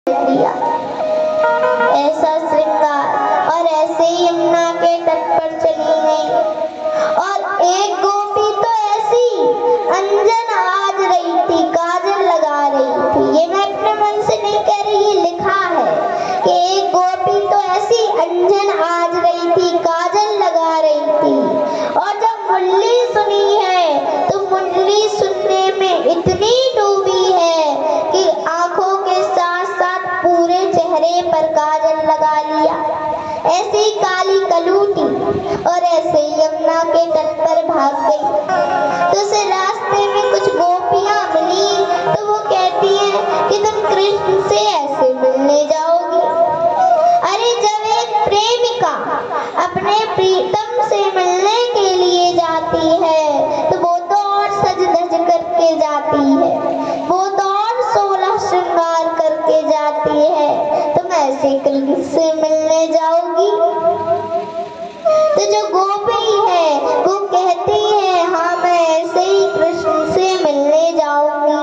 लिया। ऐसा श्रृंगार और ऐसे ही यमुना के तट पर चली गई और एक गोपी तो ऐसी अंजन आज रही थी, काजल लगा रही थी। ये मैं अपने मन से नहीं कह रही, ये लिखा है कि एक गोपी तो ऐसी अंजन आज रही थी, काजल लगा रही थी। और जब मुरली सुनी है तो मुरली सुनने में इतनी डूबी है कि आंखों के साथ साथ पूरे चेहरे पर काजल लगा लिया। ऐसे ही काली कलूटी और ऐसे ही यमुना के तट पर भाग गई। तो उसे रास्ते में कुछ गोपियां मिली तो वो कहती हैं कि तुम कृष्ण से ऐसे मिलने जाओगी। अरे जब एक प्रेमिका अपने प्रीतम से मिलने के लिए जाती है तो वो तो और सज धज करके जाती है, वो तो और 16 श्रृंगार करके जाती है। तुम ऐसे कृष्ण से मिलने जाओगी? तो जो गोपी है वो कहती है हाँ मैं ऐसे ही कृष्ण से मिलने जाऊंगी।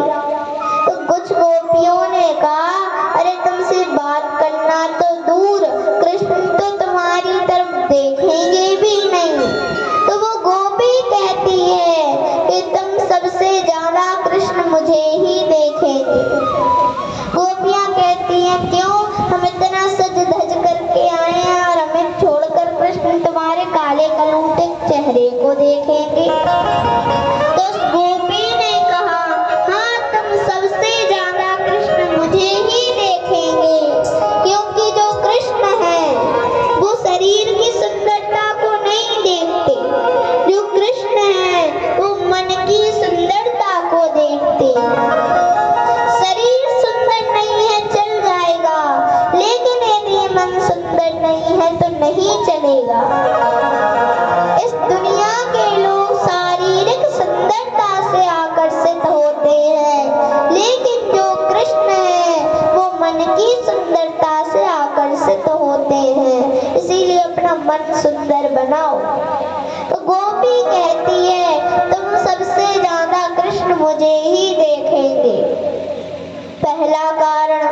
तो कुछ गोपियों ने कहा अरे तुमसे बात करना तो दूर, कृष्ण तो तुम्हारी तरफ देखेंगे भी नहीं। तो वो गोपी कहती है कि तुम सबसे ज्यादा कृष्ण मुझे ही देखेंगे। गोपियां कहती हैं क्यों, हम इतना सज धज करके आए हैं और हमें छोड़कर कृष्ण तुम्हारे काले कलूटे चेहरे को देखेंगे। तो उस गोपी ने कहा हाँ तुम सबसे ज्यादा कृष्ण मुझे ही देखेंगे, क्योंकि जो कृष्ण है वो शरीर की सुंदरता को नहीं देखते, जो कृष्ण है वो मन की सुंदरता को देखते। शरीर सुंदर नहीं है चल जाएगा, लेकिन यदि मन सुंदर नहीं है तो नहीं चलेगा। इस दुनिया के लोग शारीरिक सुंदरता से आकर्षित होते हैं, लेकिन जो कृष्ण है वो मन की सुंदरता से आकर्षित होते हैं। इसीलिए अपना मन सुंदर बनाओ। तो गोपी कहती है तुम सबसे ज्यादा कृष्ण मुझे ही देखेंगे। पहला कारण